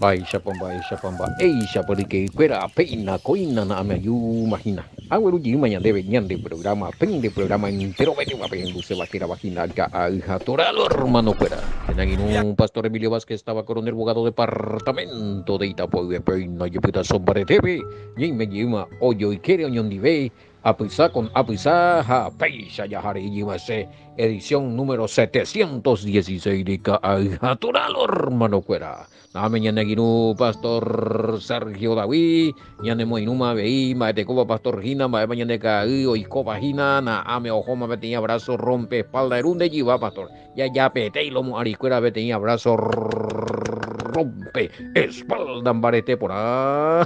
Baisha pamba, eisha porque fuera peina, coina, na me ayu, imagina. Agüero y mañana debe de programa, pen de programa entero, vete va pen, luce va que era vagina, alja, toralo, hermano fuera. Tenagin un pastor Emilio Vázquez estaba coronel abogado departamento de Itapo de peina, y puta sombra de TV, y me llama, oyo y quiere oñón dive, a pisar, ja, peisha, ya jare, y edición número 716 de alja, toralo, hermano fuera. Mañana ginu pastor Sergio David, ñanemo inuma veí, maetecoba pastor Gina, mañana caí, oico vagina, na ame ojoma betenía abrazo, rompe espalda, erunde lleva pastor. Ya pete y lo muaricuera betenía abrazo, rompe espalda, ambarete por ahí,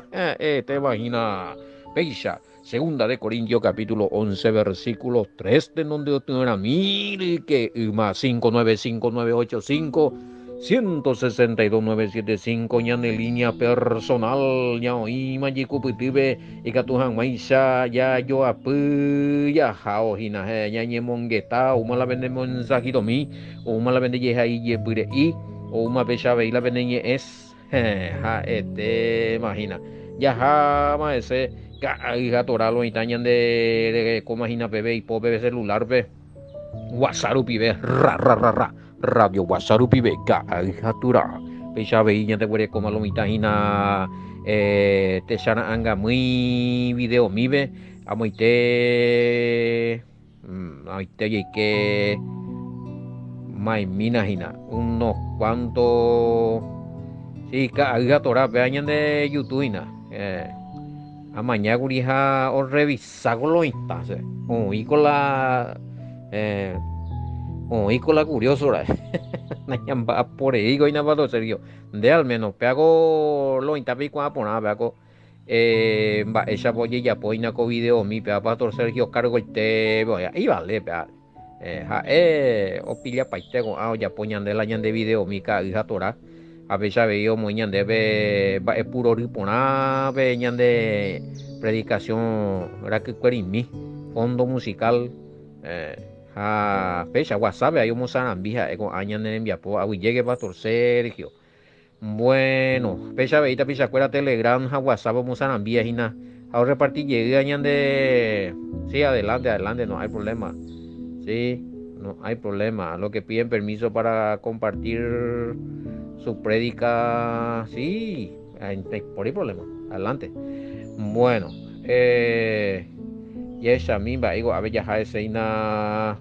te imagina. Peisha, segunda de Corintios capítulo 11 versículo 3, de donde era mil que más 595985 162,975 ya en línea personal ya oí majiku pitibe ikatuhan maisha ya yo apu ya hao hina he ya nyemongeta uma la vende mensajito mi uma la vende ye hai ye pure i uma besha veila vende ye es ha este imagina ya ha ma ese ka hija toralo itañan de comagina bebé y pobre celular be Wasarupi be ra radio Wasarupi be ga alhatura pesha be nya te puede como lo mitahina te shana anga muy video mibe amoite amoite y que mai mina hina unos cuantos sí ka alhatura be nya de YouTube hina amaña gurija o revisar lo instance o y con la eh, y con la curioso, Nayamba por ahí, y nada más serio. De al menos, pego lo intapi con apona, pego. Esa boya ya poina con video, mi pega pastor Sergio cargo el te, voy y vale, pega. O pilla paite con ya poñan de la ñan de video, mi ca, hija tora. A veces veo moñan de be, es puro ripona, ve ñan de predicación, era que mi fondo musical, fecha WhatsApp hay un sanambija con años en enviapo a llegue pastor Sergio. Bueno, fecha veita picha cuera Telegram a WhatsApp un sanambija y na. Ahora repartir llegue añan de sí, adelante, no hay problema. Sí, no hay problema. Lo que piden permiso para compartir su prédica, sí, por ahí problema. Adelante. Bueno, y esa misma, digo, a ver, ya ese ina.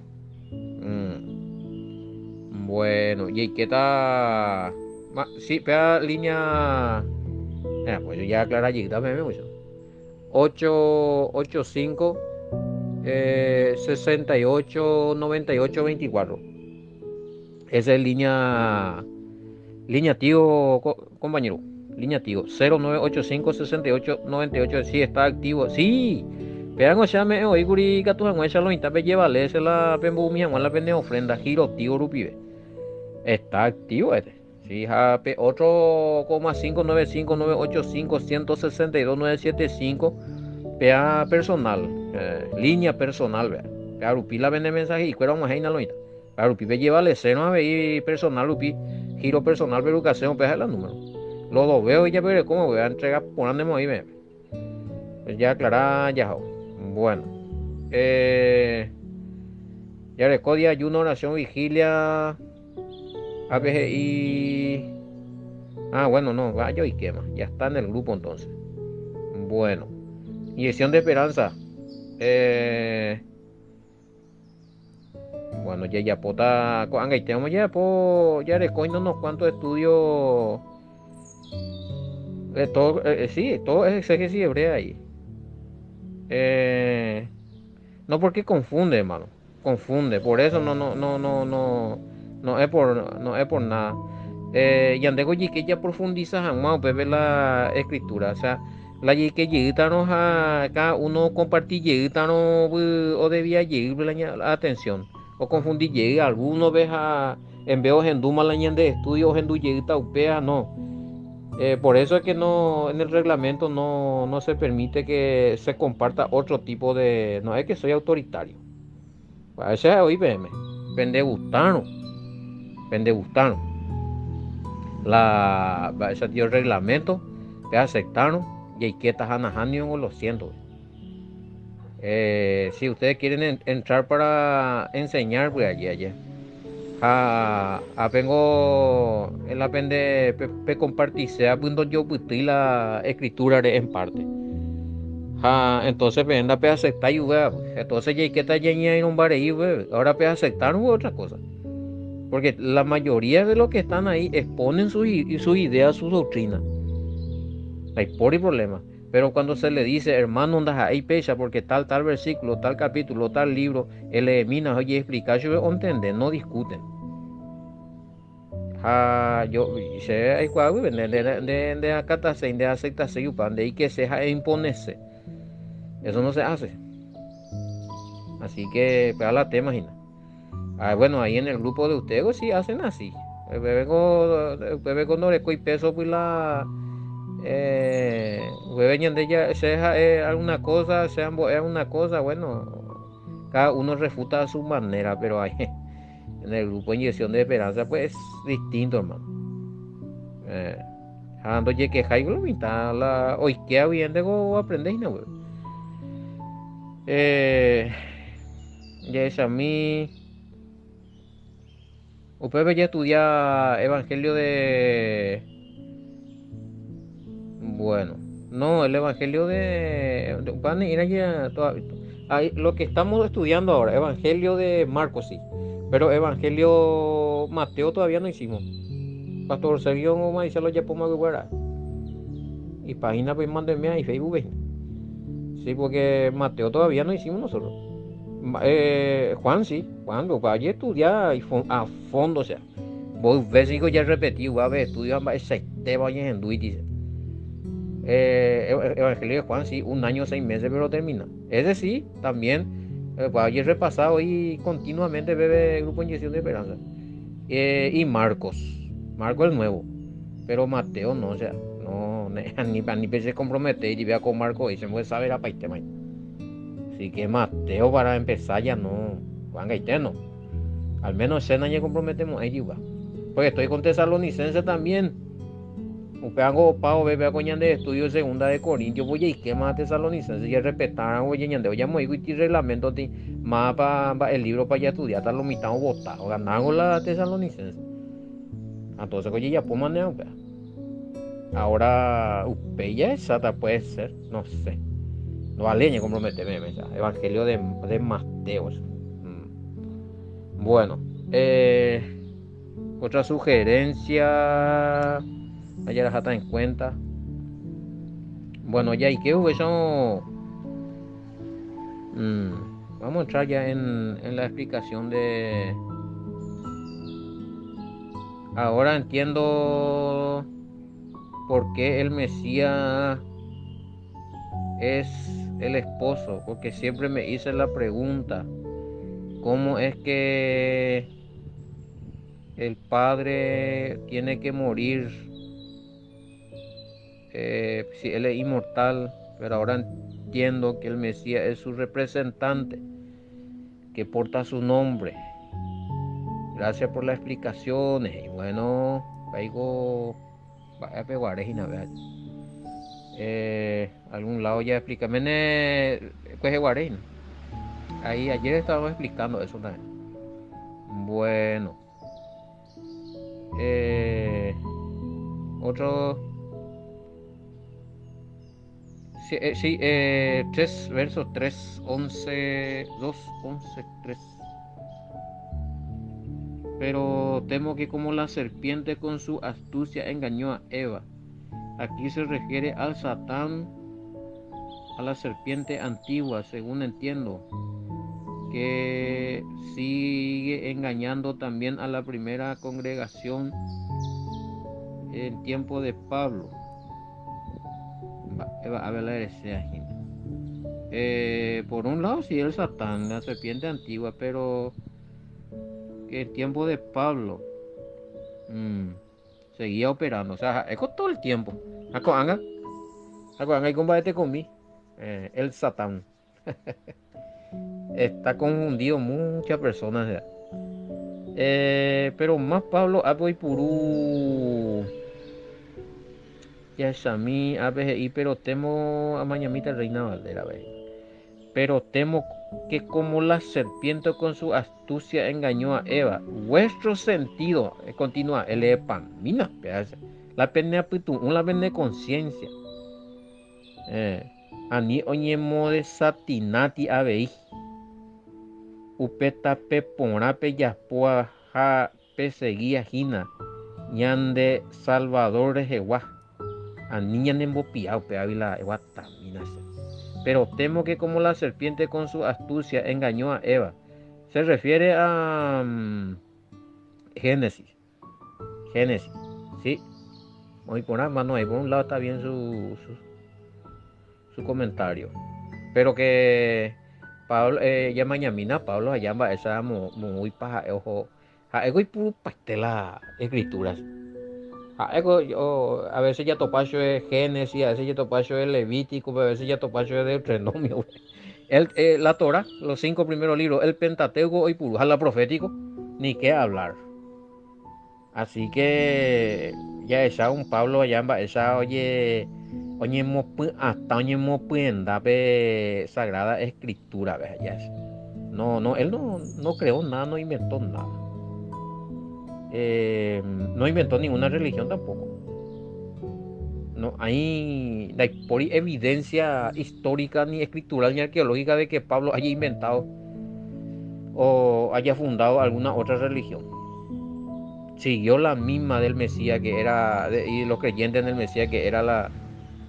Bueno, ¿y qué tal? Sí, pega línea. Pues yo ya aclara allí, dame mucho. 885 68 98 24. Esa es línea tío, compañero. Línea tío 0985 68 98. Sí, está activo. Sí. Vean, o sea, me oí guri gatu en esa lo intape llévale, se la pembu mi la pende ofrenda giro tío rupibe. Está activo este. Sí, jape, otro 595985162 PA personal, línea personal, vea. PA rupi la vende mensaje y cuera una heina loita. PA rupi ve llevale seno a ver personal rupi, giro personal verucación, peja la número. Lo veo y ya veré cómo voy a entregar ponemos ahí, ve. Pues ya aclarar ya. Bueno. Ya recodia ayuno, oración, vigilia. ABGI. Bueno, no, vaya y quema. Ya está en el grupo entonces. Bueno. Inyección de esperanza. Bueno, ya pota. Anga y tenemos ya recogiendo unos cuantos estudios. Todo, sí, todo es exégesis hebrea ahí. No porque confunde, hermano. Confunde. Por eso no es por nada. Y andego que ya profundiza jamás, pues ver la escritura. O sea, la que llegaron a cada uno compartir llegaron o debía llegar la atención. O confundir llega alguno veja en veo en duma la de estudio en du llegita upea no. Por eso es que no en el reglamento no se permite que se comparta otro tipo de. No es que soy autoritario. A veces hoy veme. Pendegustano. ese dio reglamento, te aceptaron, y hay que tajanajanion lo siento. Si ustedes quieren entrar para enseñar, pues allí. Vengo el apende compartir sea punto yo putí la escritura en parte. Entonces venda pe aceptar y entonces ya que está llena en un bar ahí, ahora pe aceptar otra cosa. Porque la mayoría de los que están ahí exponen sus ideas, sus doctrinas. No hay por y problema. Pero cuando se le dice, hermano, andas ahí pecha, porque tal versículo, tal capítulo, tal libro, él elimina, oye, explicar, yo entienden, no discuten. Yo sé, hay cuadro, de acá se de acepta se yupan, de ahí que se imponerse. Eso no se hace. Así que, para la te imaginas. Bueno, ahí en el grupo de ustedes sí hacen así. Vengo no le coi peso pues la venían de ella sea alguna cosa, sean es una cosa, bueno, cada uno refuta a su manera, pero ahí en el grupo Inyección de Esperanza pues es distinto, hermano. Ando ye que lo mitad la hoy que bien de go aprendéis no. Ya es a mí. Usted ya estudia Evangelio de. Bueno, no, el Evangelio van a ir allá lo que estamos estudiando ahora, Evangelio de Marcos, sí. Pero Evangelio Mateo todavía no hicimos. Pastor Sergio Maricelo ya podemos ver. Y página pues mándenme ahí Facebook. Sí, porque Mateo todavía no hicimos nosotros. Juan sí, Juan, lo vaya a estudiar a fondo, o sea. Vos ves, hijo, ya repetí, a ver, estudio ese tema en Duit, dice. Evangelio de Juan, sí, 1 año, 6 meses, pero termina. Es decir, también, ayer repasado y continuamente bebe Grupo Inyección de Esperanza. Y Marcos es nuevo, pero Mateo no, o sea, no, ni se compromete y vea con Marcos y se puede saber a paitema. Así que Mateo para empezar ya no, Juan Gaiteno. Al menos ese año comprometemos a ellos. Porque estoy con Tesalonicense también. Un pedazo pago bebé coñan de estudio segunda de Corintios. Oye, ¿y qué más Tesalonicense? Y respetar, oye, ñande, oye, muy y reglamento de más para el libro para ya estudiar, hasta los mitad votados. Ganamos la Tesalonicense. Entonces, oye, ya puedo manejar. Ahora, ya esa puede ser, no sé. No vale, comprometerme, Evangelio de Mateo. Bueno, otra sugerencia, allá la jata en cuenta. Bueno, ya, ¿y qué hubo eso? Vamos a entrar ya en la explicación de. Ahora entiendo por qué el Mesías es el esposo, porque siempre me hice la pregunta, ¿cómo es que el padre tiene que morir si él es inmortal? Pero ahora entiendo que el Mesías es su representante, que porta su nombre. Gracias por las explicaciones. Y bueno, vaya a pegar algún lado ya explícame pues guarena. Ahí ayer estábamos explicando eso también. Bueno, otro. Sí, 3 versos 3 11 2 11 3. Pero temo que como la serpiente con su astucia engañó a Eva. Aquí se refiere al Satán, a la serpiente antigua, según entiendo, que sigue engañando también a la primera congregación en tiempo de Pablo. A ver, por un lado sí el Satán, la serpiente antigua, pero que en tiempo de Pablo seguía operando, o sea, es con todo el tiempo. Acoanga y combate conmigo. El Satán está confundido muchas personas. Pero más Pablo Apo y Purú Ya Shami, ABGI, pero temo a Mañamita Reina Valera, ve. Pero temo que como la serpiente con su astucia engañó a Eva, vuestro sentido, continúa, el epamina, pedazo. La pene apitu, una pene conciencia. Ani oñemo de satinati ABI. Upeta pepona peyapoa ja peseguía jina. Ñande Salvador de Jehová. A niña nembopiao pe ávila eguataminas. Pero temo que como la serpiente con su astucia engañó a Eva. Se refiere a Génesis. Génesis. Sí. Hoy por mano ahí por un lado está bien su comentario. Pero que Pablo, ya mañana Pablo allá va esa muy paja ojo. A ego y puro pastela escrituras. A veces ya topacho es Génesis, a veces ya topacho es Levítico, a veces ya topacho es Deuteronomio. La Torah, los 5 primeros libros, el Pentateuco y Purujala profético, ni qué hablar. Así que ya esa un Pablo allá esa oye hasta oye pe sagrada escritura, ¿ves? Ya es. No, él no creó nada, no inventó nada. No inventó ninguna religión tampoco. No hay por evidencia histórica ni escritural ni arqueológica de que Pablo haya inventado o haya fundado alguna otra religión. Siguió la misma del Mesías que era, y los creyentes en el Mesías que era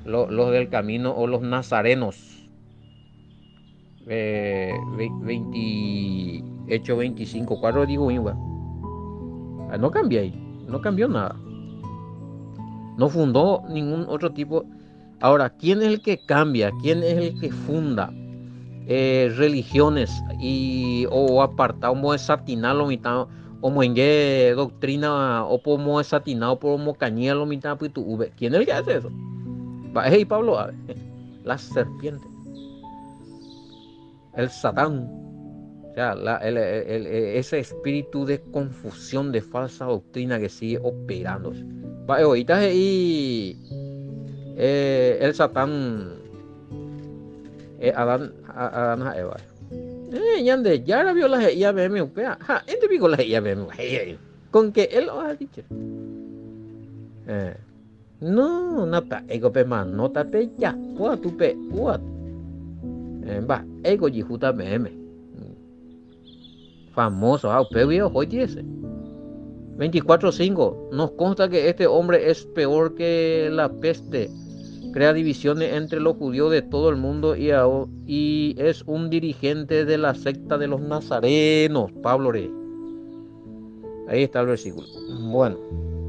los del camino o los nazarenos. 25, 4 digo igual. No cambió ahí, no cambió nada. No fundó ningún otro tipo. Ahora, ¿quién es el que cambia? ¿Quién es el que funda religiones o apartado como desatinar lo mitad o moengue doctrina o como desatinado por como cañía lo mitad pues tú ¿quién es el que hace eso? Va, hey Pablo, a ver, la serpiente, el Satán, o sea, ese espíritu de confusión, de falsa doctrina que sigue operándose. Va, ahorita ahí el Satán, Adán a Eva. Ñande, ya la vio la ya me upea. Ja, este pico la ya me con que él lo ha dicho. No, nata, ego pe man, no tape ya, puat tu pe, puat. Va, ego jihuta meme. Famoso, pe vio hoy ese. 24:5. Nos consta que este hombre es peor que la peste. Crea divisiones entre los judíos de todo el mundo y es un dirigente de la secta de los nazarenos, Pablo Re. Ahí está el versículo. Bueno,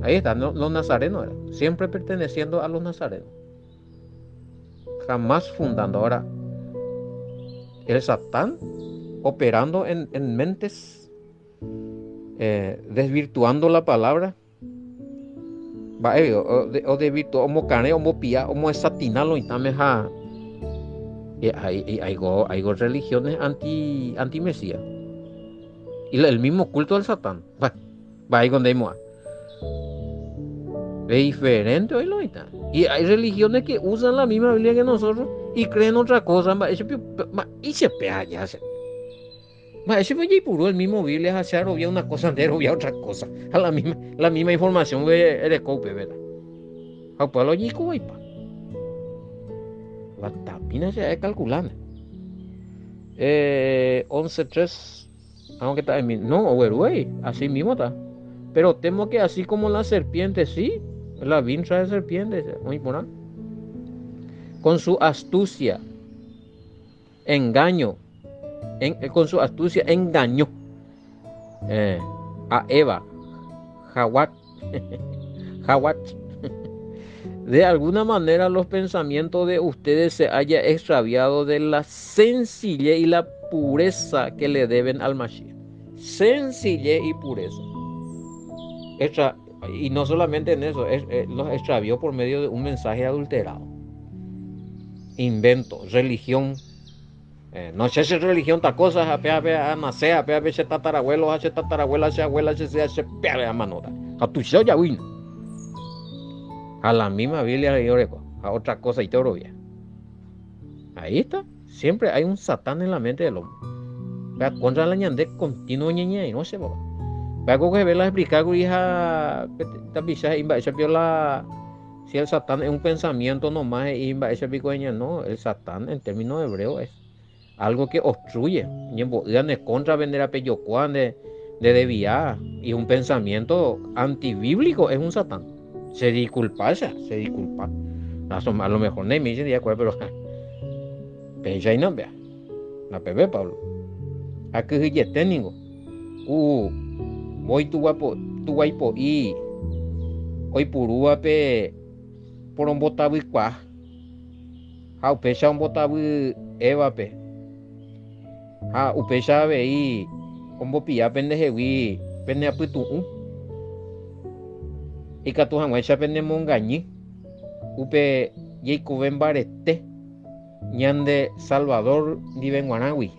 ahí están los nazarenos, eran, siempre perteneciendo a los nazarenos. Jamás fundando. Ahora, el Satán operando en mentes, desvirtuando la palabra. O desvirtuar, o cane, o pia, o satinarlo y también hay religiones anti-mesías. Y el mismo culto del Satán. Va ahí donde hay es diferente hoy lo está. Y hay religiones que usan la misma Biblia que nosotros y creen otra cosa. Y se pega ya. Ese fue puro el mismo Biblia, hacer obvia una cosa entera, obvia otra cosa. A la misma información de cope, ¿verdad? A pueblo allí coipa. La tapina se es calculando. 11:3. Aunque está en mi. No, güey, así mismo está. Pero temo que así como la serpiente, sí. La vincha de serpiente, muy buena. Con su astucia, engaño. Con su astucia engañó a Eva, Jawat. De alguna manera los pensamientos de ustedes se haya extraviado de la sencillez y la pureza que le deben al Mashiach. Sencillez y pureza. Y no solamente en eso, los extravió por medio de un mensaje adulterado. Invento, religión. No sé si religión ta cosa, a nacer, a tatarabuelo, a tatarabuela, a abuela, a manota. A tu ya win. A la misma Biblia de Oreco, a otra cosa y todo bien. Ahí está. Siempre hay un Satán en la mente del hombre. Pero contra la ñande continuo ñeñe y no sé, papá. Pero que verla explicar que hija si el Satán es un pensamiento nomás y no, el Satán en términos hebreos es algo que obstruye. Y en contra vender a Peyocuán de desviar. Y un pensamiento antibíblico es un Satán. Se disculpa. A lo mejor no me dice de acuerdo, pero pensa y no vea. La bebé Pablo. Aquí es técnico. Voy tu guapo y hoy purúa pe por un botabu cuá. Upecha un botabu eva pe. Upecha ve y un bopia pendejewi pende apitu. Y catu hanguecha pende mongañi. Upe Jacoben barete. Ñande Salvador diven guanawi.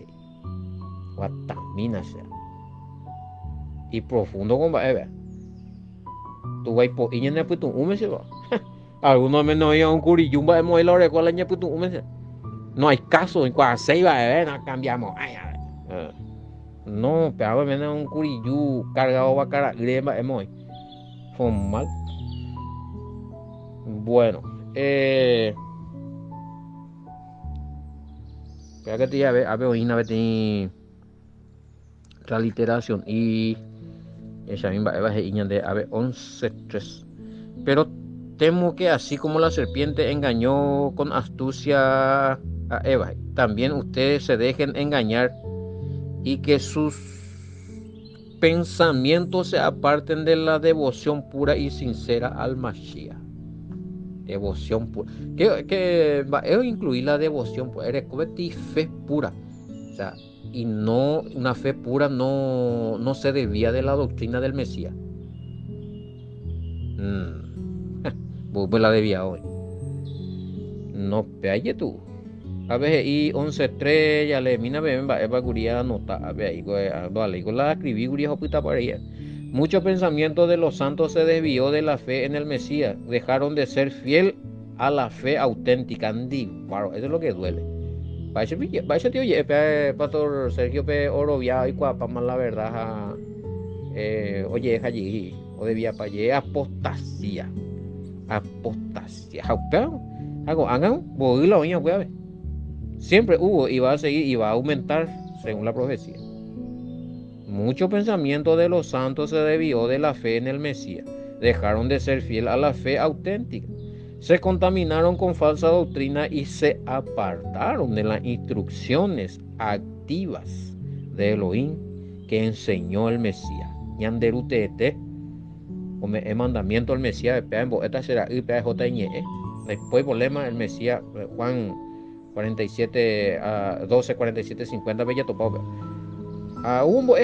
Guatamina sea. Y profundo con eva. Tu guaypo y ñande apitu se va. Algunos menos iban un curiyumba de modelo de cuál año puto no hay caso en cual se iba a ver, no cambiamos. No, pero menos un curiyú cargado va cara grema muy formal. Bueno, espera que te ya a ver una vez la literación y esa misma Eva se de a ver 11:3. Pero temo que así como la serpiente engañó con astucia a Eva, también ustedes se dejen engañar y que sus pensamientos se aparten de la devoción pura y sincera al Mashiach. Devoción pura. Que va a incluir la devoción pura, fe pura. O sea, y no, una fe pura no se desvía de la doctrina del Mesías. Vos la debía hoy. No peaye tú. A ver, y 11:3 ya le mina bemba eva guría nota. A ver, y la escribí guría hopita para ella. Muchos pensamientos de los santos se desvió de la fe en el Mesías. Dejaron de ser fiel a la fe auténtica. Eso es lo que duele. Vaya tío, pastor Sergio P. Orovia y cuapa la verdad. Oye, allí. O debía para apostasía. Hagan, la oña, ver. Siempre hubo y va a seguir y va a aumentar según la profecía. Mucho pensamiento de los santos se debió de la fe en el Mesías. Dejaron de ser fiel a la fe auténtica. Se contaminaron con falsa doctrina y se apartaron de las instrucciones activas de Elohim que enseñó el Mesías. Ñanderutete, como el mandamiento del Mesías, esta será después problema el Mesías, Juan 47 12 47 50 bella topado hubo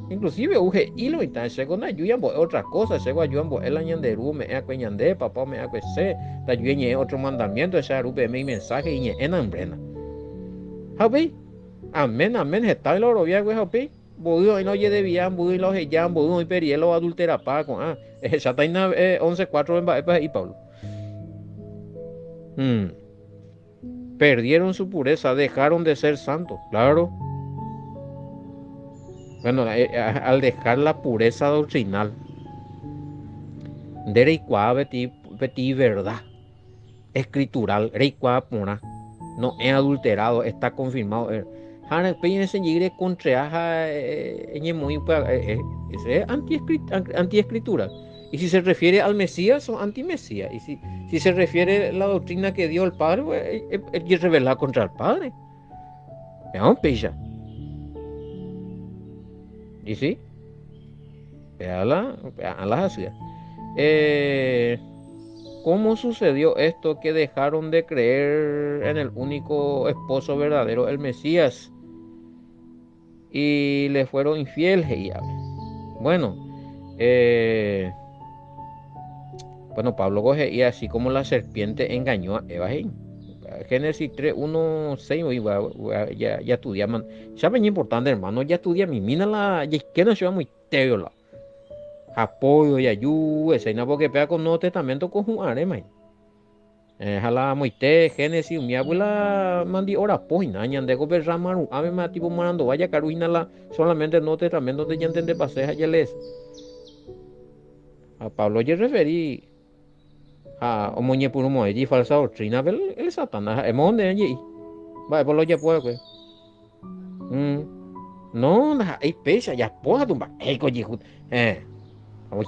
inclusive uje hilo y tal segunda ayudan otra cosa según ayudan el añanderu me acueñande papá me acuese ta yueñe otro mandamiento esa rupe mi mensaje y en hambrena habi amén está el oro viejo habi bodo y no ye debían bodo y los heyan bodo y perielo adultera pa con esa taina 11:4 en y Pablo perdieron su pureza, dejaron de ser santos, claro. Bueno, al dejar la pureza doctrinal, de reicua beti verdad, escritural, reicua pura, no es adulterado, está confirmado. Hana peñense llegue contra ese es antiescritura. Y si se refiere al Mesías, son anti-Mesías. Y si se refiere a la doctrina que dio el Padre, es revelar contra el Padre. Es un pilla. ¿Y sí? Veanla así. ¿Cómo sucedió esto que dejaron de creer en el único esposo verdadero, el Mesías? Y le fueron infieles. Bueno, Pablo coge y así como la serpiente engañó a Eva. Génesis 3:1-6 ya estudiaban. Ya venía importante, hermano, ya estudia mi mina la que no se va muy teola. apoyo y ayuda, ese no porque pega con Nuevo Testamento con un arema. Jala moite Génesis mi abuela mandi ora poina ñande go berramaru ave ma tipo marando vaya caruina la solamente Nuevo Testamento de ya entende paseja ya les a Pablo yo referí a omoñe puro mo allí falsa doctrina el Satanás hemos de allí va por lo ya puede pues no hay pecha ya puedo tumba coño eh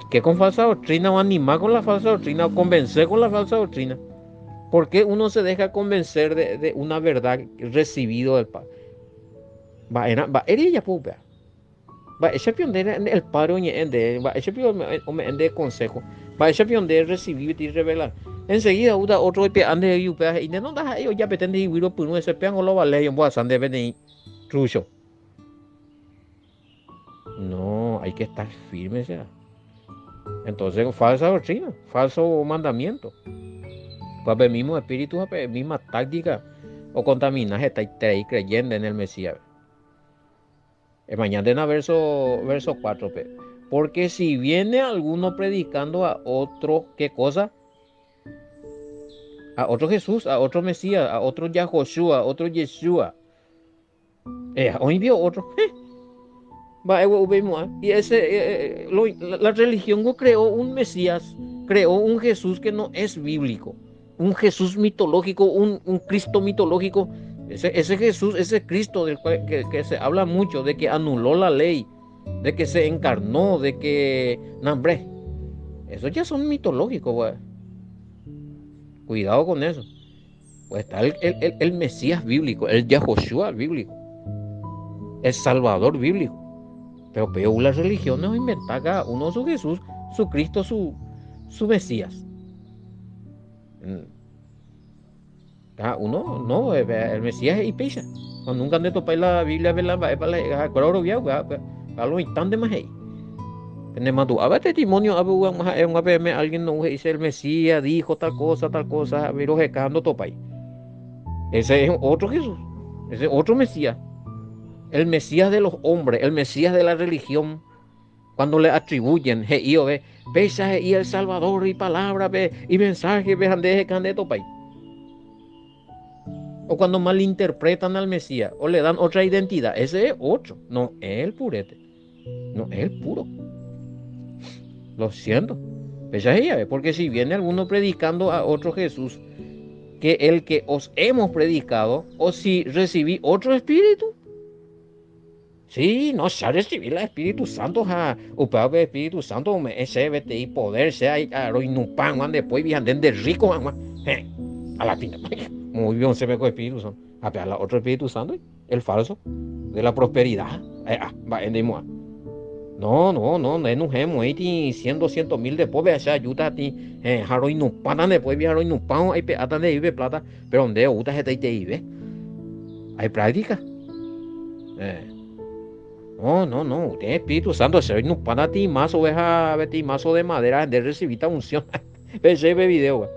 que con falsa doctrina o animar con la falsa doctrina o convencer con la falsa doctrina. ¿Por qué uno se deja convencer de una verdad recibido del Padre? Va, ella pupa. Va, ese pion de el Padre va, ese pion de consejo. Va, ese pion de recibir y revelar. Enseguida uda otro pe ande y upa y no da ellos ya pretende y viro por ese pean o lo vale yo voy a sande venir trucho. No, hay que estar firme, sea. Entonces, falsa doctrina, falso mandamiento. Pues el mismo espíritu, la misma táctica o contaminas está ahí creyendo en el Mesías. Mañana en el verso 4. Porque si viene alguno predicando a otro, ¿qué cosa? A otro Jesús, a otro Mesías, a otro Yahoshua, a otro Yeshua. Hoy vio otro. Y la religión creó un Mesías, creó un Jesús que no es bíblico. Un Jesús mitológico, un Cristo mitológico. Ese Jesús, ese Cristo del cual que se habla mucho, de que anuló la ley, de que se encarnó, de que... No, hombre, esos ya son mitológicos, güey. Cuidado con eso. Pues está el Mesías bíblico, el Yahoshua bíblico, el Salvador bíblico. Pero peor la religión no inventa cada uno su Jesús, su Cristo, su Mesías. Cada uno, no, el Mesías es pisa. Cuando nunca han de topar la Biblia, va para claro, a los instantes más ahí. Tenemos tu, a testimonio, alguien no dice el Mesías dijo tal cosa, pero dejando topar. Ese es otro Jesús, ese es otro Mesías. El Mesías de los hombres, el Mesías de la religión. Cuando le atribuyen, pesa y el Salvador y palabra, y mensaje, ande de topay. O cuando malinterpretan al Mesías, o le dan otra identidad, ese es otro, no es el purete, no es el puro. Lo siento. Porque si viene alguno predicando a otro Jesús, que el que os hemos predicado, o si recibí otro espíritu, sí, no se recibir el Espíritu Santo, el Espíritu Santo, ese y poder, sea y no pan, después vienen de rico, a la pinta, muy bien, se ve con el Espíritu Santo, a la otro Espíritu Santo, el falso, de la prosperidad, va, no enojemos, ahí 100,000 después, ve esa ayuda a ti, y no pan, después viajar y no pan, hay peata de vive plata, pero donde gusta gente te vive, hay práctica, No, usted Espíritu Santo, se no para ti más oveja, mazo de madera de recibir unción. Ese video,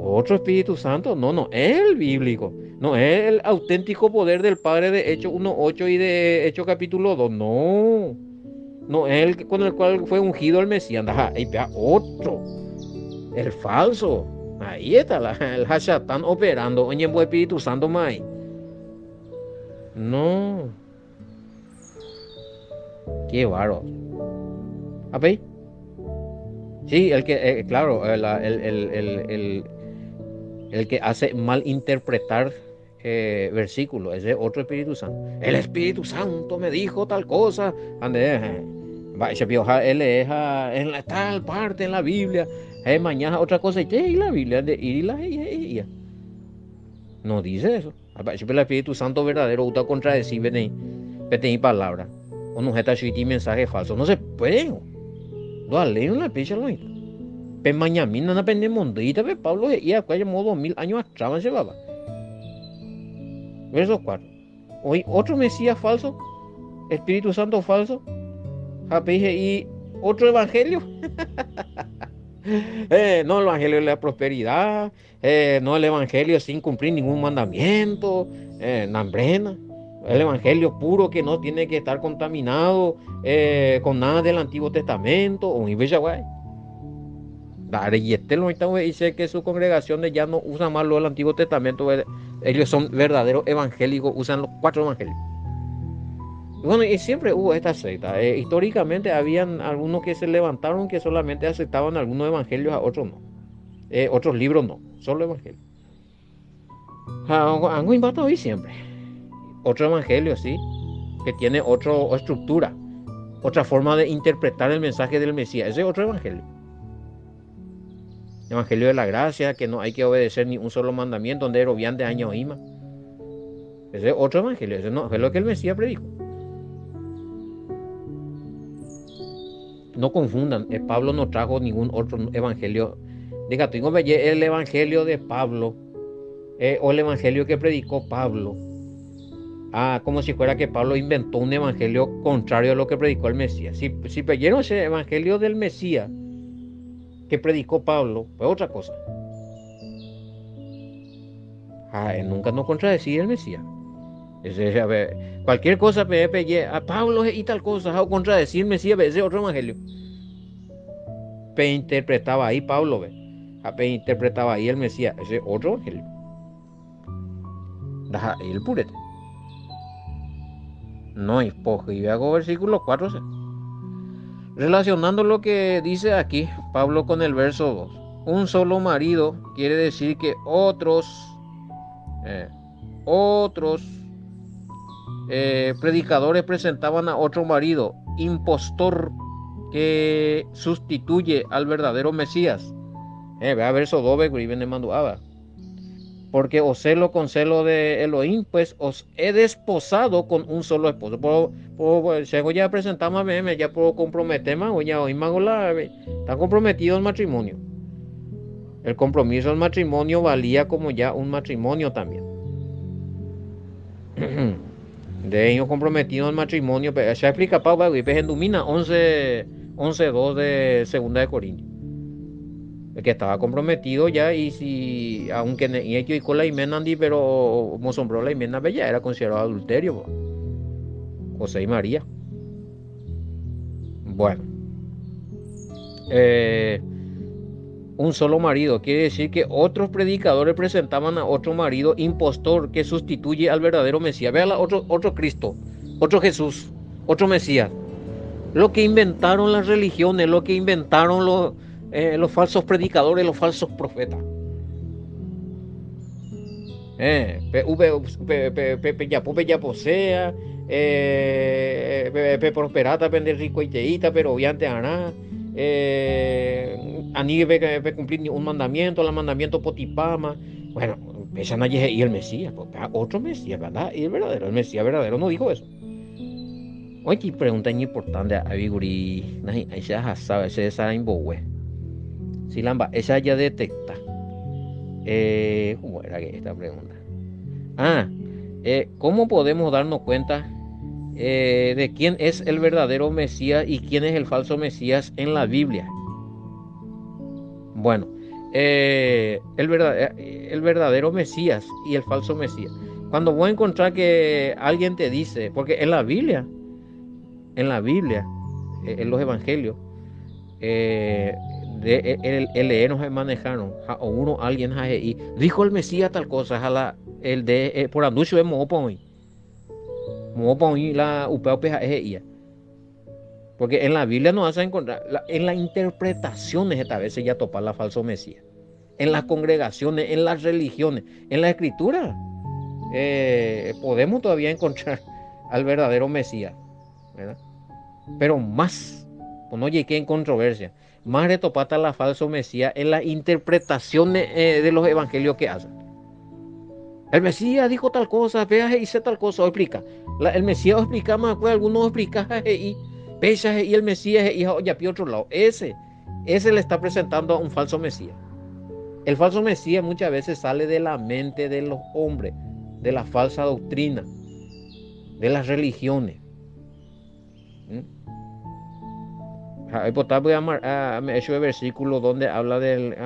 otro Espíritu Santo, no, el bíblico, no es el auténtico poder del Padre de Hechos 1:8 y de Hechos capítulo 2, no es el con el cual fue ungido el Mesías, ahí vea otro, el falso, ahí está el Hashatán operando, oye, el Espíritu Santo más, no. Qué bárbaro. ¿Apey? Sí, el que, claro, el que hace mal interpretar versículos, ese otro Espíritu Santo. El Espíritu Santo me dijo tal cosa. Va, ese pioja, él es en la tal parte en la Biblia. Mañana otra cosa, y la Biblia de ir y la no dice eso. El Espíritu Santo verdadero, usted contradecir, vete palabra. O no está escrito mensaje falso. No se puede. Lo alean la picha lo hizo. Pero mañana no aprendemos mondita, pero Pablo y acá llamó 2000 años atrás se va. Verso 4. Hoy otro Mesías falso, Espíritu Santo falso, y otro evangelio. No el evangelio de la prosperidad, no el evangelio sin cumplir ningún mandamiento, nambrena. El evangelio puro que no tiene que estar contaminado con nada del Antiguo Testamento. O y este lo dice que sus congregaciones ya no usan más lo del Antiguo Testamento. Ellos son verdaderos evangélicos, usan los 4 evangelios. Bueno, y siempre hubo esta secta. Históricamente habían algunos que se levantaron que solamente aceptaban algunos evangelios, a otros no. Otros libros no, solo evangelios. Han inventado hoy siempre. Otro evangelio, sí, que tiene otra estructura, otra forma de interpretar el mensaje del Mesías. Ese es otro evangelio. Evangelio de la gracia, que no hay que obedecer ni un solo mandamiento, donde erobian de año ima. Ese es otro evangelio, ese no es lo que el Mesías predicó. No confundan, Pablo no trajo ningún otro evangelio. Diga, tengo el evangelio de Pablo, o el evangelio que predicó Pablo. Como si fuera que Pablo inventó un evangelio contrario a lo que predicó el Mesías. Si leyeron ese evangelio del Mesías que predicó Pablo, pues otra cosa. Él nunca nos contradecía el Mesías. A ver, cualquier cosa a Pablo y tal cosa, o contradecir el Mesías, ese otro evangelio. Interpretaba ahí Pablo, interpretaba ahí el Mesías, ese otro evangelio. Deja el purete. No es poco. Y hago versículo 4. Relacionando lo que dice aquí Pablo con el verso 2. Un solo marido quiere decir que otros predicadores presentaban a otro marido, impostor, que sustituye al verdadero Mesías. Vea verso 2, y viene manduaba. Porque os celo con celo de Elohim, pues os he desposado con un solo esposo. Si ya presentamos ya puedo comprometerme, o ya hoy está comprometido el matrimonio. El compromiso del matrimonio valía como ya un matrimonio también. De ellos comprometido el matrimonio, se explica Pablo y en Dumina 11:2 de Segunda de Corintios. El que estaba comprometido ya, y si aunque ellos y con la imena pero como sombró la imena bella, era considerado adulterio, José y María. Bueno, un solo marido quiere decir que otros predicadores presentaban a otro marido impostor que sustituye al verdadero Mesías. Vean, otro Cristo, otro Jesús, otro Mesías. Lo que inventaron las religiones, lo que inventaron los falsos predicadores, los falsos profetas. Posea, prosperata, pende rico y teíta, pero obviamente hará. Ani cumplir un mandamiento, el mandamiento potipama. Bueno, empiezan a y el Mesías, otro Mesías, ¿verdad? Y el Mesías verdadero no dijo eso. Hoy que pregunta importante a Viguri, esa hasaba, esa imbowe. Si lamba, esa ya detecta. ¿Cómo era que esta pregunta? ¿Cómo podemos darnos cuenta de quién es el verdadero Mesías y quién es el falso Mesías en la Biblia? Bueno, el verdadero Mesías y el falso Mesías. Cuando voy a encontrar que alguien te dice, porque en la Biblia, en los evangelios, el leernos manejaron o uno alguien y dijo el Mesías tal cosa, el de por anducho de moopon la upea porque en la Biblia no vas a encontrar, en las interpretaciones esta vez ya topa la falso Mesías, en las congregaciones, en las religiones, en la escritura podemos todavía encontrar al verdadero Mesías, ¿verdad? Pero más, no llegué en controversia, más retopata la falso Mesías en las interpretaciones de los evangelios que hacen. El Mesías dijo tal cosa, vea, hice tal cosa, o explica. El Mesías explica más, pues algunos explican y el Mesías y ya pi otro lado. Ese le está presentando a un falso Mesías. El falso Mesías muchas veces sale de la mente de los hombres, de la falsa doctrina, de las religiones. Me he hecho el versículo donde habla del,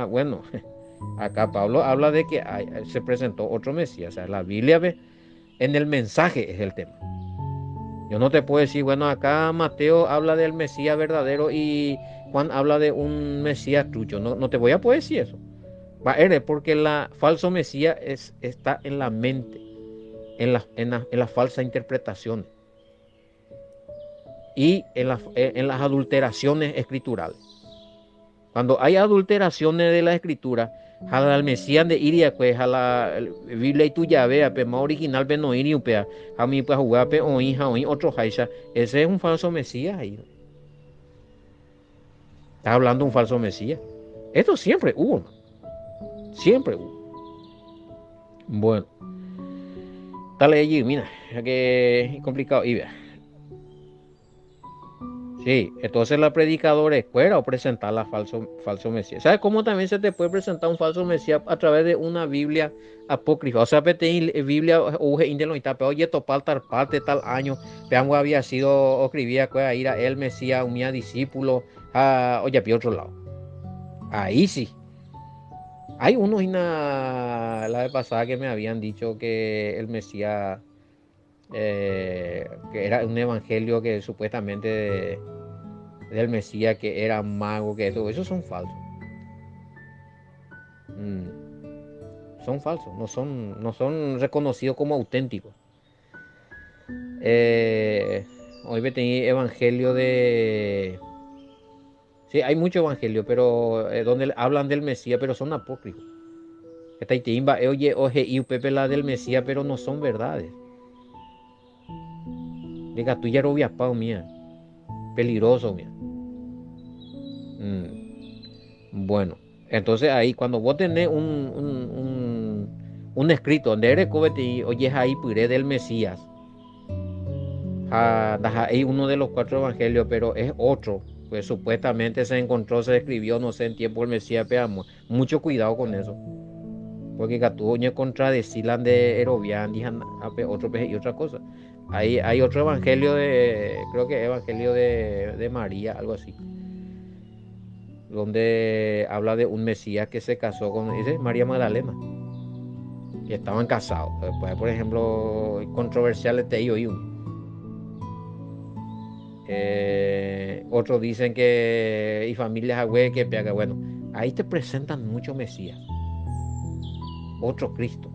acá Pablo habla de que se presentó otro Mesías. O sea, la Biblia En el mensaje es el tema. Yo no te puedo decir, bueno, acá Mateo habla del Mesías verdadero y Juan habla de un Mesías trucho. No, no te voy a poder decir eso. Va a ser porque la falso Mesías está en la mente, en las falsas interpretaciones y en las adulteraciones escriturales. Cuando hay adulteraciones de la escritura, a la Mesías de Iria, pues a la Biblia y tuya vea, pues más original, pues no iría, pues a mí pues jugar, pues oí otro Haisha. Ese es un falso Mesías ahí. Está hablando un falso Mesías. Esto siempre hubo, ¿no? Siempre hubo. Bueno, dale allí, mira, ya que es complicado. Y vea. Sí, entonces la predicadora es fuera o presentar la falso Mesías. ¿Sabes cómo también se te puede presentar un falso Mesías a través de una Biblia apócrifa? O sea, Biblia uge indelo pero oye, topal tal parte tal año, peango había sido escribía que ir a el Mesías, un mi discípulo, oye, pi otro lado. Ahí sí. Hay unos la vez pasada que me habían dicho que el Mesías, que era un evangelio que supuestamente del Mesías que era mago, que todo eso son falsos. Son falsos, no son reconocidos como auténticos. Eh, Hoy me tenía evangelio de... Sí, hay mucho evangelio, pero donde hablan del Mesías, pero son apócrifos. Esta itimba, oye, y Pepe la del Mesías, pero no son verdades. Diga, tú ya lo habías pao, mía. Peligroso, mía. Bueno, entonces ahí cuando vos tenés un escrito donde eres cobete, oye, ahí puré del Mesías. Hay uno de los 4 evangelios, pero es otro. Pues supuestamente se encontró, se escribió, no sé, en tiempo del Mesías, pero mucho cuidado con eso. Porque Catuño contradecilan de Herobián, dijan otro peje y otra cosa. Hay otro evangelio creo que evangelio de María, algo así, donde habla de un Mesías que se casó con, dice, María Magdalena. Y estaban casados. Después, por ejemplo, controversiales te digo, otros dicen que y familias agüe que pega. Bueno, ahí te presentan mucho Mesías, otro Cristo.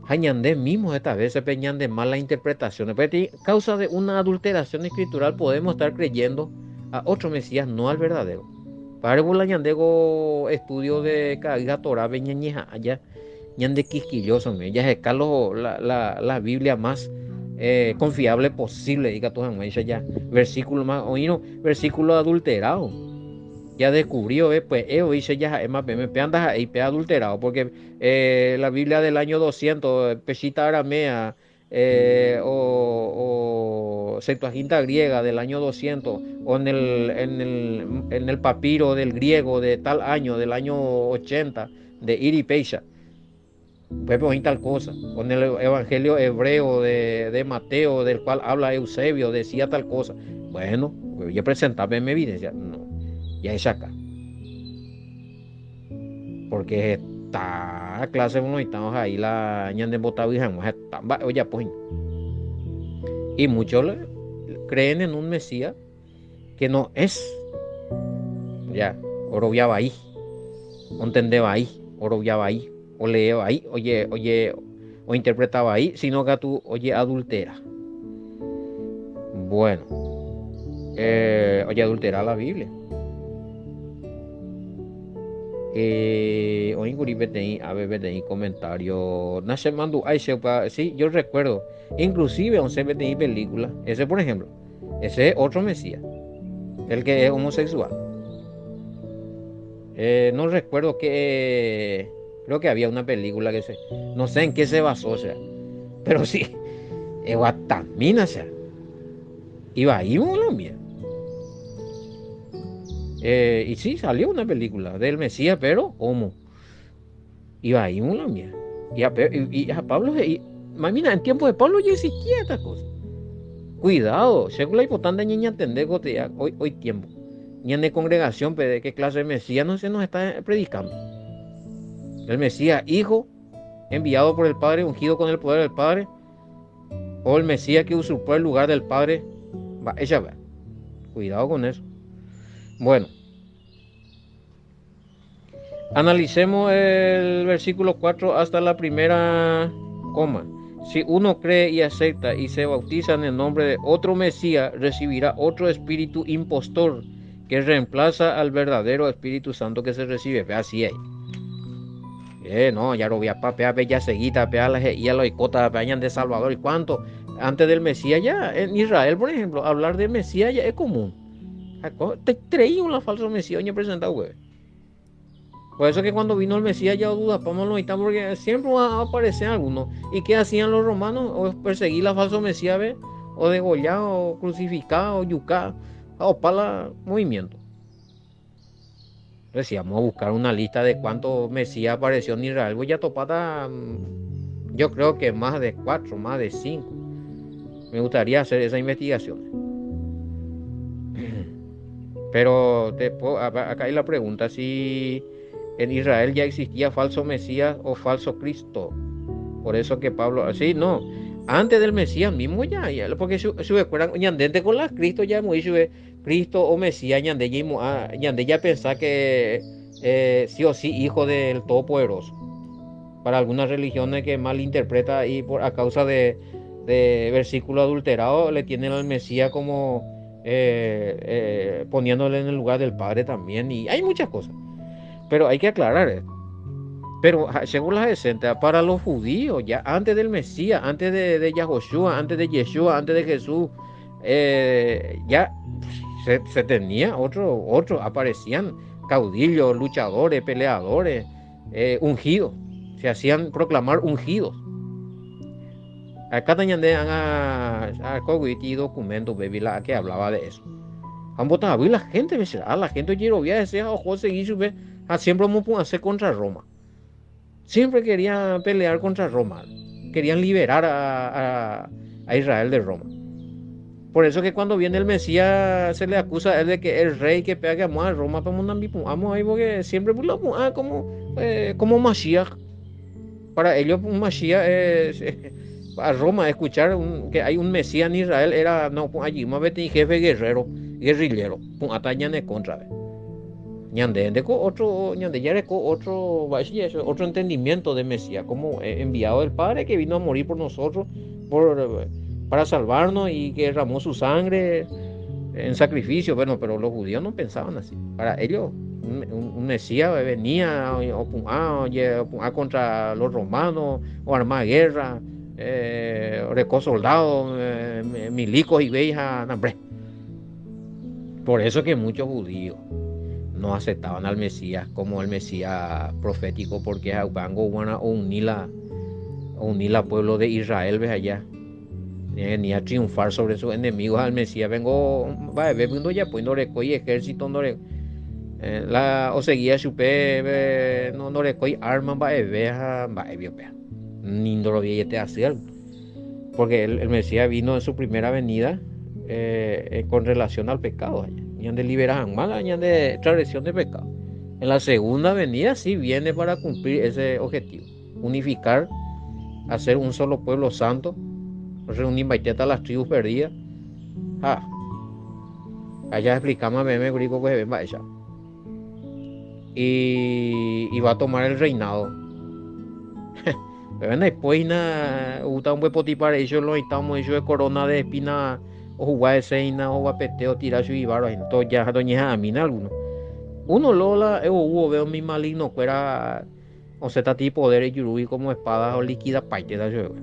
Jañandé mismo esta vez se peñan de malas interpretaciones. Pero causa de una adulteración escritural podemos estar creyendo a otro Mesías, no al verdadero. Para ñandego estudio de Caiga Torah Beñeñeja allá, ñande quisquilloso, ya es la Biblia más confiable posible, diga tu ya. Versículo más, oído, versículo adulterado. Ya descubrió, pues, dice ya, es más, me andas ahí, pe adulterado, porque la Biblia del año 200, Pesita Aramea, o Septuaginta griega del año 200, o en el papiro del griego de tal año, del año 80, de Iri Peisha, pues poner tal cosa, o en el evangelio hebreo de Mateo, del cual habla Eusebio, decía tal cosa. Bueno, pues ya presentaba en evidencia, no, ya es acá. Porque esta clase uno estamos ahí la ñande botado y jamás oye pues y muchos creen en un Mesías que no es ya orobiaba ahí o entendeba ahí orobiaba ahí o leeba ahí oye o interpretaba ahí sino que tú oye adultera. Bueno, oye adultera la Biblia. Hoy a ver, comentario. Nace Mandu, sí, yo recuerdo. Inclusive 11 película. Ese, por ejemplo, ese es otro Mesías, el que es homosexual. No recuerdo que, creo que había una película no sé en qué se basó, o sea, pero sí, Guatamina, o sea, iba ahí un Colombia. Y sí, salió una película del Mesías, pero homo. Iba ahí un Colombia. Y a Pablo, imagina, en tiempo de Pablo ya existía esta cosa. Cuidado, según la importante niña entender que hoy tiempo. Ni en de congregación, pero de qué clase de Mesías no se nos está predicando. El Mesías, hijo enviado por el Padre, ungido con el poder del Padre, o el Mesías que usurpó el lugar del Padre. Va, ella va. Cuidado con eso. Bueno, analicemos el versículo 4 hasta la primera coma. Si uno cree y acepta y se bautiza en el nombre de otro Mesías, recibirá otro espíritu impostor que reemplaza al verdadero Espíritu Santo que se recibe. Ve así ahí. No, ya lo voy a papear, ya seguita, pea la y a la icota, peñan de Salvador y cuánto. Antes del Mesías ya, en Israel, por ejemplo, hablar de Mesías ya es común. Te creí un falso Mesías, ya presentado, güey. Por eso que cuando vino el Mesías ya duda, vamos a porque siempre va a aparecer alguno. ¿Y qué hacían los romanos? O perseguir la falso Mesías, ¿ve? O degollar, o crucificar, o yucar, o para movimiento. Entonces, si vamos a buscar una lista de cuántos Mesías apareció en Israel, voy a topar, yo creo que más de 4, más de 5. Me gustaría hacer esa investigación. Pero acá hay la pregunta, si en Israel ya existía falso Mesías o falso Cristo. Por eso que Pablo, sí, no, antes del Mesías mismo ya porque si recuerdan, ñandente con las Cristo ya muy Cristo o Mesías, ñande ya pensaba que sí o sí hijo del Todopoderoso. Para algunas religiones que malinterpreta y a causa de versículos adulterados le tienen al Mesías como poniéndole en el lugar del Padre también, y hay muchas cosas. Pero hay que aclarar esto. Pero según las decentes, para los judíos, ya antes del Mesías, antes de Yahoshua, antes de Yeshua, antes de Jesús, ya se tenía otro, aparecían caudillos, luchadores, peleadores, ungidos, se hacían proclamar ungidos. Acá también a y documentos, baby, que hablaba de eso. Han votado y la gente, la gente quiero decía, ojo, seguir, siempre vamos a hacer contra Roma. Siempre querían pelear contra Roma. Querían liberar a Israel de Roma. Por eso que cuando viene el Mesías se le acusa a él de que el rey que pega a Roma, vamos ahí porque siempre como Mashiach. Para ellos un Mashiach a Roma escuchar que hay un Mesías en Israel era no allí más jefe guerrillero, atañan en contra. Ñande otro entendimiento de Mesías, como enviado del Padre que vino a morir por nosotros, para salvarnos y que derramó su sangre en sacrificio. Bueno, pero los judíos no pensaban así. Para ellos, un Mesías venía a contra los romanos, o armar guerra, recó soldados, milicos y veijas, hombre. Por eso que muchos judíos no aceptaban al Mesías como el Mesías profético, porque Aubango Guana o unila pueblo de Israel, ves allá. Venía a triunfar sobre sus enemigos al Mesías. Vengo, va a ver, ya pues no recoy ejército, no o seguía su pe, no recoy armas, va a ver, ni no lo vi te hacer. Porque el Mesías vino en su primera venida con relación al pecado allá. Ni de liberación mala, ni de transgresión de pecado. En la segunda venida sí viene para cumplir ese objetivo. Unificar, hacer un solo pueblo santo, reunir a las tribus perdidas. Allá explicamos a meme griego que ven allá. Y va a tomar el reinado. Pero después gusta un buen potipar ellos lo estamos ellos de corona de espina o jugar de seina o guapeteo tirar su ibaro entonces ya doña a mí alguno. Uno lola hubo veo mi maligno fuera o sea tipo poder yurubi como espada o líquida paite da yo.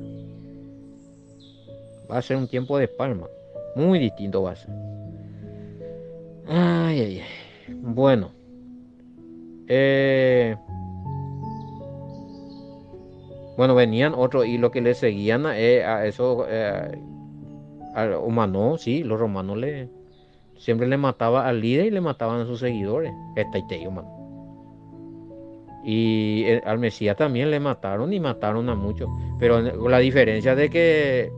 Va a ser un tiempo de palma, muy distinto va a ser. Ay. Bueno, bueno, venían otros y lo que le seguían a eso, al humano, sí, los romanos siempre le mataba al líder y le mataban a sus seguidores. Y al Mesías también le mataron y mataron a muchos. Pero con la diferencia de que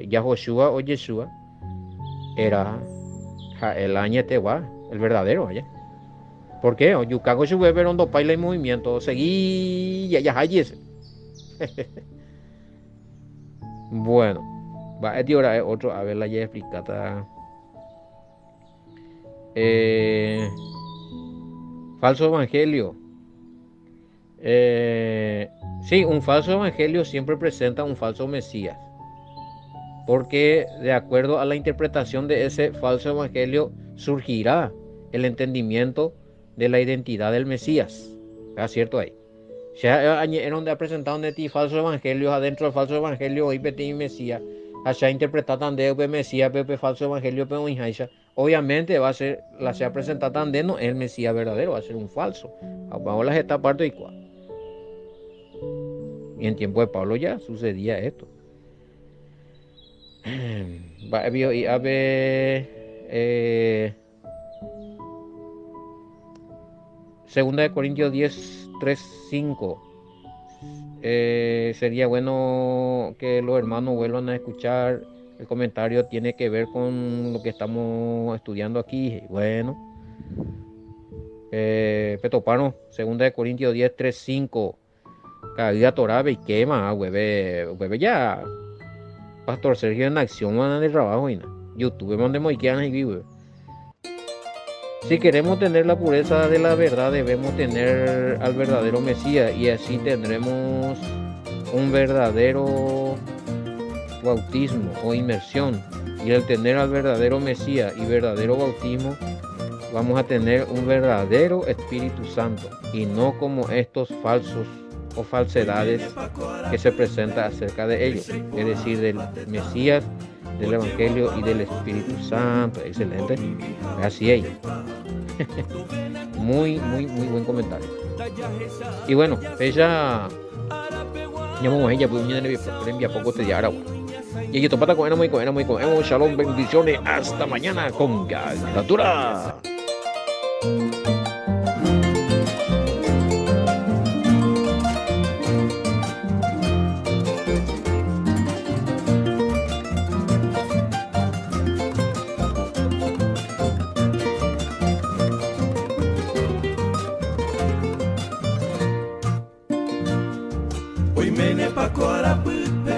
Yahoshua o Yeshua era el Añetewa, el verdadero allá. ¿Por qué? O yucago su bebé rondo paila y movimiento. Seguí ya hayese. Bueno, va a hora es otro. A ver la ya explicada. Falso evangelio. Sí, un falso evangelio siempre presenta un falso Mesías. Porque de acuerdo a la interpretación de ese falso evangelio surgirá el entendimiento de la identidad del Mesías. ¿Está cierto ahí? Ya era donde ha presentado de ti falsos evangelios, adentro del falso evangelio hoy peti Mesías. Allá interpretan de Mesías, pepe falso evangelio, pero obviamente va a ser, la se ha presentado tan de no es el Mesías verdadero, va a ser un falso. Vamos a las esta parte y cuál. Y en tiempo de Pablo ya sucedía esto. Y a ver, Segunda de Corintios 10, 3, 5. Sería bueno que los hermanos vuelvan a escuchar. El comentario tiene que ver con lo que estamos estudiando aquí. Bueno, Petopano, Segunda de Corintios 10, 3, 5. Caída Torá y quema, hueve ya. Pastor Sergio en acción, van de trabajo y nada. YouTube, mandemos y quedan aquí, hueve. Si queremos tener la pureza de la verdad, debemos tener al verdadero Mesías y así tendremos un verdadero bautismo o inmersión. Y al tener al verdadero Mesías y verdadero bautismo, vamos a tener un verdadero Espíritu Santo y no como estos falsos o falsedades que se presentan acerca de ellos, es decir, del Mesías, del Evangelio y del Espíritu Santo. Excelente, así es. Muy buen comentario. Y bueno, ella llamamos a ella pues le envía poco te diara. Y yo topata con muy shalom, bendiciones, hasta mañana con Galgatura. Mene pakora pupe,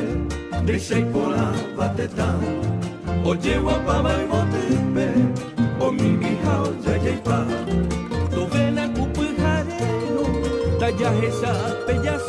drisei pola vatetan. Oje wapama imotupe, o mimi hao jajaipa. Tovena kupu hareno, tajahesa pejasu.